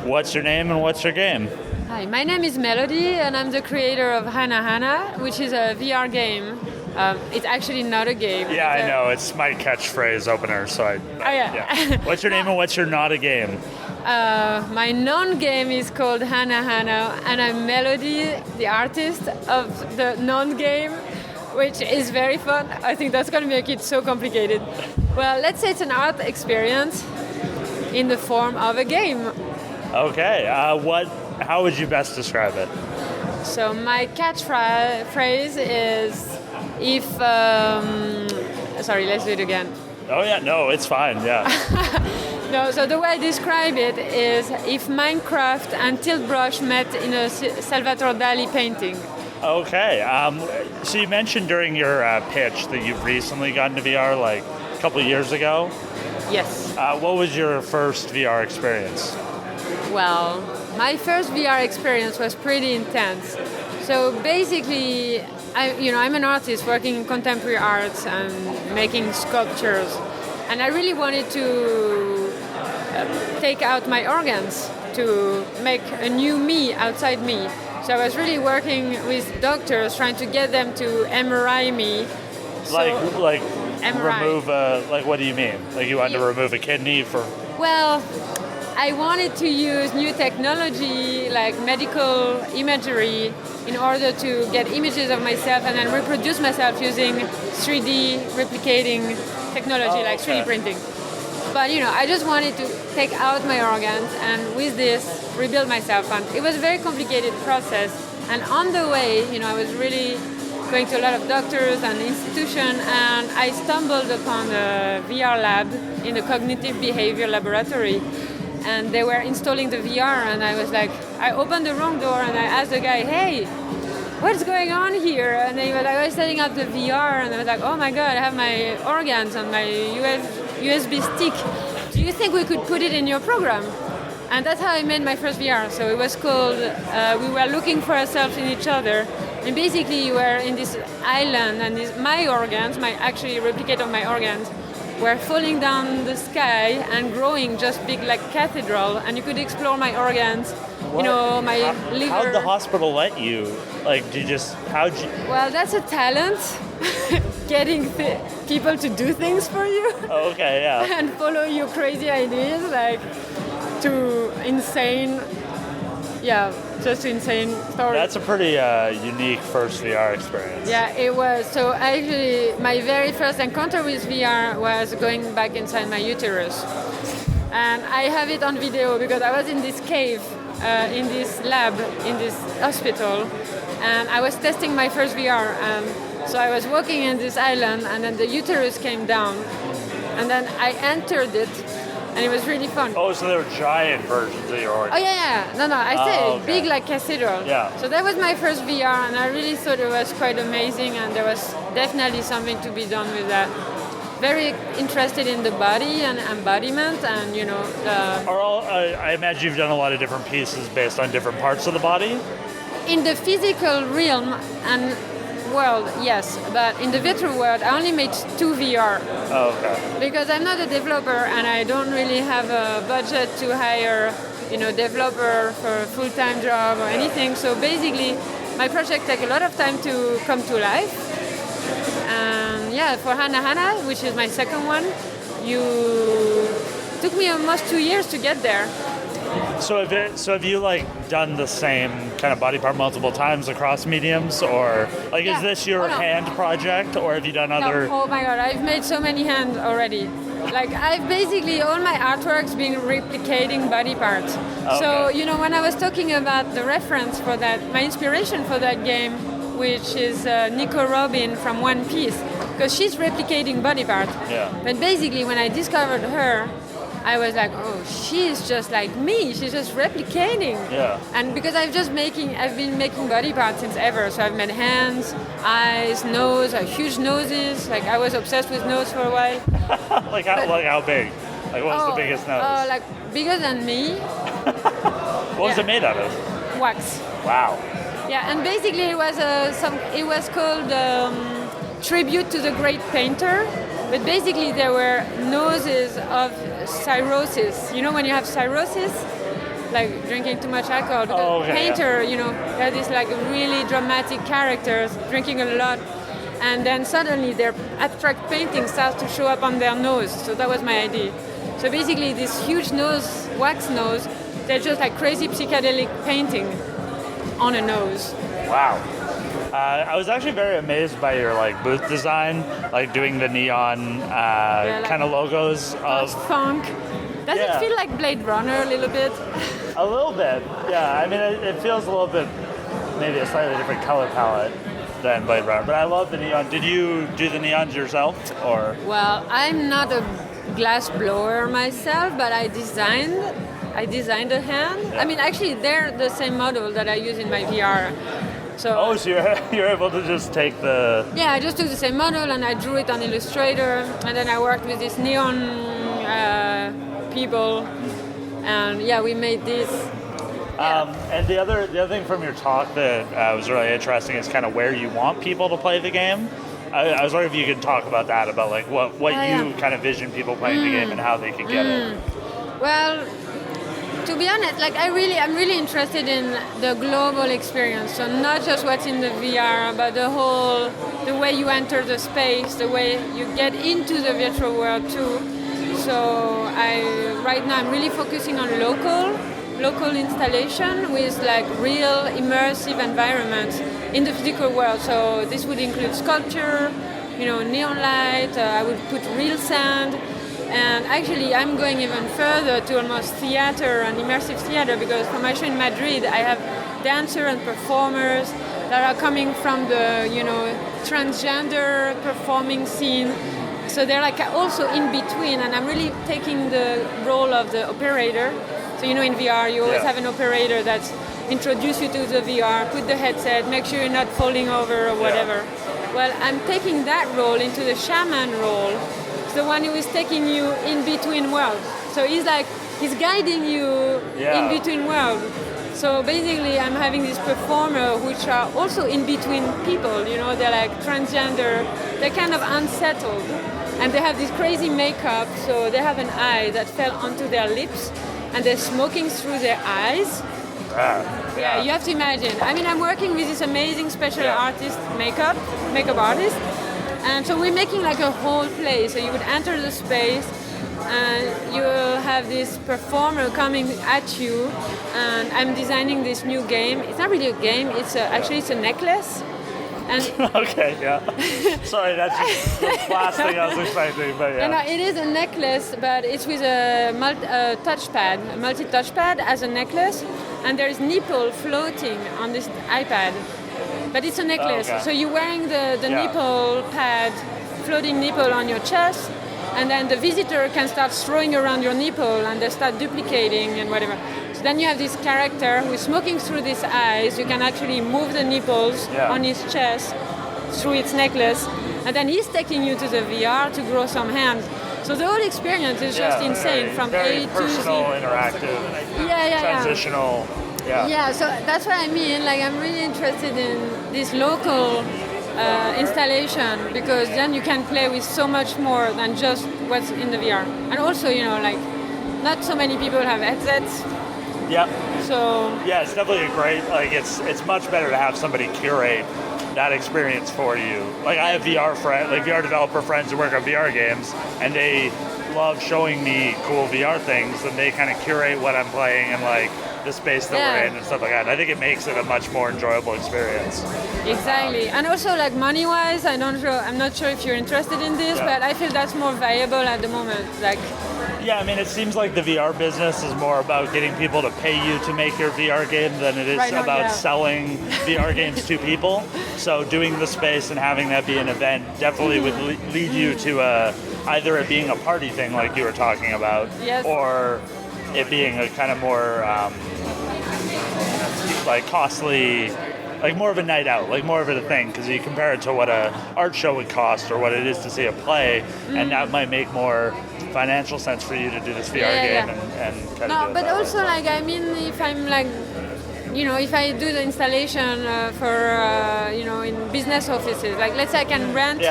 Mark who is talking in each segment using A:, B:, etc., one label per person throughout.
A: What's your name and what's your game?
B: Hi, my name is Mélodie, and I'm the creator of Hana Hana, which is a VR game. It's actually not a game.
A: Yeah, I know. It's my catchphrase opener, so I...
B: yeah.
A: What's your name and what's your not a game?
B: My non-game is called Hana Hana, and I'm Mélodie, the artist of the non-game, which is very fun. I think that's going to make it so complicated. Well, let's say it's an art experience in the form of a game.
A: Okay. How would you best describe it?
B: So my catchphrase is if... sorry, let's do it again.
A: Oh, yeah. No, it's fine. Yeah.
B: No, so the way I describe it is if Minecraft and Tilt Brush met in a Salvador Dali painting.
A: Okay. So you mentioned during your pitch that you've recently gotten to VR, like a couple of years ago.
B: Yes.
A: What was your first VR experience?
B: Well, my first VR experience was pretty intense. So basically, I'm an artist working in contemporary arts and making sculptures. And I really wanted to take out my organs to make a new me outside me. So I was really working with doctors, trying to get them to MRI me.
A: Like
B: MRI.
A: Remove like what do you mean? Like you wanted to remove a kidney for?
B: Well, I wanted to use new technology like medical imagery in order to get images of myself and then reproduce myself using 3D replicating technology like 3D printing. But I just wanted to take out my organs and with this rebuild myself. And it was a very complicated process. And on the way, I was really going to a lot of doctors and institutions, and I stumbled upon a VR lab in the cognitive behavior laboratory. And they were installing the VR, and I was like, I opened the wrong door and I asked the guy, hey, what's going on here? And I was setting up the VR, and I was like, oh my God, I have my organs on my USB stick. Do you think we could put it in your program? And that's how I made my first VR. So it was called, we were looking for ourselves in each other. And basically you were in this island, and my organs, my actually replicate of my organs, were falling down the sky and growing just big like cathedral, and you could explore my organs,
A: What?
B: my liver.
A: How'd the hospital let you? Like, how'd you?
B: Well, that's a talent, getting people to do things for you.
A: Oh, okay, yeah.
B: And follow your crazy ideas, like to insane stories.
A: That's a pretty unique first VR experience.
B: Yeah, it was. So actually, my very first encounter with VR was going back inside my uterus. And I have it on video because I was in this cave, in this lab, in this hospital, and I was testing my first VR. So I was walking in this island, and then the uterus came down, and then I entered it. And it was really fun.
A: Oh, so they were giant versions of your organs.
B: Oh, yeah. No, I say big like cathedral.
A: Yeah.
B: So that was my first VR, and I really thought it was quite amazing, and there was definitely something to be done with that. Very interested in the body and embodiment, and
A: I imagine you've done a lot of different pieces based on different parts of the body?
B: in the physical realm and world, yes, but in the virtual world, I only made 2 VR.
A: Oh, okay.
B: Because I'm not a developer and I don't really have a budget to hire, developer for a full-time job or anything. So basically, my project takes a lot of time to come to life. And for Hana Hana, which is my second one, took me almost 2 years to get there.
A: So have you done the same kind of body part multiple times across mediums, or is this your hand project, or have you done other?
B: No. Oh my God, I've made so many hands already. I've basically all my artworks been replicating body parts.
A: Okay.
B: So when I was talking about the reference for that, my inspiration for that game, which is Nico Robin from One Piece, because she's replicating body parts.
A: Yeah.
B: But basically, when I discovered her, I was like, oh, she's just like me. She's just replicating.
A: Yeah.
B: And because I've been making body parts since ever. So I've made hands, eyes, nose, huge noses. I was obsessed with nose for a while.
A: How big? What was the biggest nose?
B: Bigger than me.
A: What was it made out of?
B: Wax.
A: Wow.
B: Yeah, and basically it was called Tribute to the Great Painter. But basically there were noses of cirrhosis. When you have cirrhosis, like drinking too much alcohol. Because
A: Oh, okay,
B: painter, they're these like really dramatic characters drinking a lot, and then suddenly their abstract painting starts to show up on their nose. So that was my idea. So basically, this huge nose, wax nose, they're just like crazy psychedelic painting on a nose.
A: Wow. I was actually very amazed by your like booth design, like doing the neon
B: like
A: kind of logos of
B: funk. Does
A: Yeah.
B: it feel like Blade Runner a little bit?
A: a little bit. Yeah, I mean it feels a little bit maybe a slightly different color palette than Blade Runner, but I love the neon. Did you do the neons yourself or?
B: Well, I'm not a glass blower myself, but I designed a hand.
A: Yeah.
B: I mean, actually, they're the same model that I use in my VR. So
A: So you're able to just take the
B: yeah, I just took the same model and I drew it on Illustrator, and then I worked with these neon people, and yeah, we made this.
A: and the other thing from your talk that was really interesting is kind of where you want people to play the game. I was wondering if you could talk about that, about like what you kind of vision people playing the game and how they could get it.
B: Well, to be honest, like I'm really interested in the global experience. So not just what's in the VR, but the way you enter the space, the way you get into the virtual world too. So right now I'm really focusing on local installation with like real immersive environments in the physical world. So this would include sculpture, neon light. I would put real sand. And actually, I'm going even further to almost theater and immersive theater, because for my show in Madrid, I have dancers and performers that are coming from the, transgender performing scene. So they're like also in between, and I'm really taking the role of the operator. So in VR, you always have an operator that's introduce you to the VR, put the headset, make sure you're not falling over or whatever. Yeah. Well, I'm taking that role into the shaman role. The one who is taking you in between worlds. So he's guiding you in between worlds. So basically I'm having these performers which are also in between people, they're like transgender, they're kind of unsettled. And they have this crazy makeup, so they have an eye that fell onto their lips and they're smoking through their eyes. Yeah, you have to imagine. I mean, I'm working with this amazing special artist, makeup artist. And so we're making like a whole play. So you would enter the space and you will have this performer coming at you. And I'm designing this new game. It's not really a game, actually it's a necklace. And
A: okay, yeah. Sorry, that's just the last thing I was expecting, but yeah.
B: No, it is a necklace, but it's with a multi-touchpad as a necklace. And there's nipple floating on this iPad. But it's a necklace, so you're wearing the nipple pad, floating nipple on your chest, and then the visitor can start throwing around your nipple and they start duplicating and whatever. So then you have this character who is smoking through these eyes. You can actually move the nipples on his chest through its necklace, and then he's taking you to the VR to grow some hands. So the whole experience is just insane, from
A: very
B: A to Z.
A: personal, interactive, transitional.
B: Yeah, so that's what I mean. Like, I'm really interested in this local installation, because then you can play with so much more than just what's in the VR. And also, like, not so many people have headsets.
A: Yep.
B: So
A: yeah, it's definitely a great. Like, it's much better to have somebody curate that experience for you. Like, I have VR developer friends who work on VR games, and they love showing me cool VR things, and they kind of curate what I'm playing and like the space that we're in and stuff like that. And I think it makes it a much more enjoyable experience.
B: Exactly. And also, like, money-wise, I'm not sure if you're interested in this, but I feel that's more viable at the moment. Like,
A: yeah, I mean, it seems like the VR business is more about getting people to pay you to make your VR game than it is about selling VR games to people. So doing the space and having that be an event definitely would lead you to either it being a party thing like you were talking about, or it being a kind of more like costly, like more of a night out, like more of a thing, because you compare it to what a art show would cost or what it is to see a play, and that might make more financial sense for you to do this VR game and kind of do it.
B: But also way. Like, I mean, if I'm like, if I do the installation for in business offices, like, let's say I can rent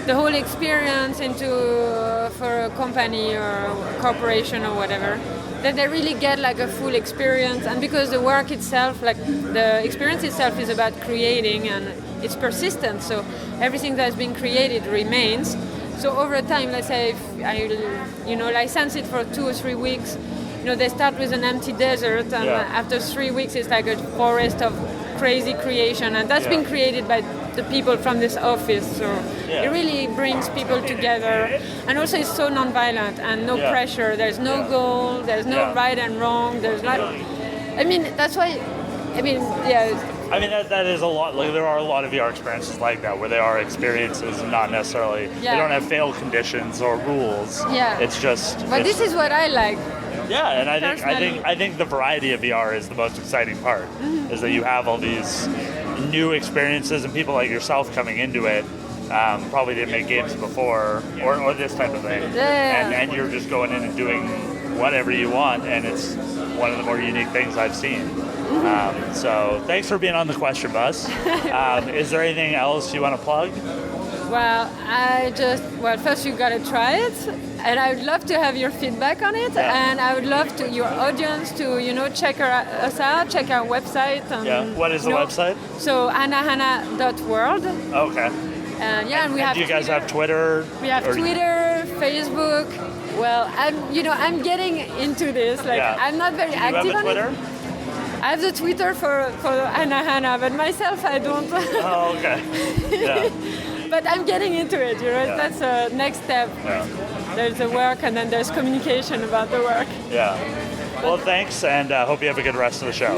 B: the whole experience for a company or a corporation or whatever. that they really get like a full experience. And because the work itself, like the experience itself is about creating and it's persistent. So everything that's been created remains. So over time, let's say if I, license it for 2 or 3 weeks, they start with an empty desert, and after 3 weeks, it's like a forest of crazy creation, and that's been created by the people from this office. So it really brings people together, and also it's so non-violent and no pressure. There's no goal. There's no right and wrong. There's not. I mean, that's why. I mean,
A: that is a lot. Like, there are a lot of VR experiences like that, where they are experiences and not necessarily. They don't have fail conditions or rules. It's just.
B: But this is what I like.
A: Yeah, and I think the variety of VR is the most exciting part. Is that you have all these new experiences and people like yourself coming into it. Probably didn't make games before or this type of thing. And you're just going in and doing whatever you want, and it's one of the more unique things I've seen. So thanks for being on the Question Bus. Is there anything else you want to plug?
B: Well, first you gotta try it, and I would love to have your feedback on it, and I would love to your audience to check us out, check our website. And,
A: what is the website?
B: So anahana.world.
A: Okay.
B: And we have.
A: Do you guys have Twitter?
B: We have Twitter, Facebook. Well, I'm getting into this. I'm not very active on Twitter? It. I have the Twitter for Anahana, but myself I don't.
A: Oh, okay. Yeah.
B: But I'm getting into it, That's the next step. There's the work, and then there's communication about the work.
A: Yeah. Well, thanks, and hope you have a good rest of the show.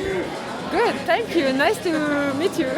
B: Good, thank you. Nice to meet you.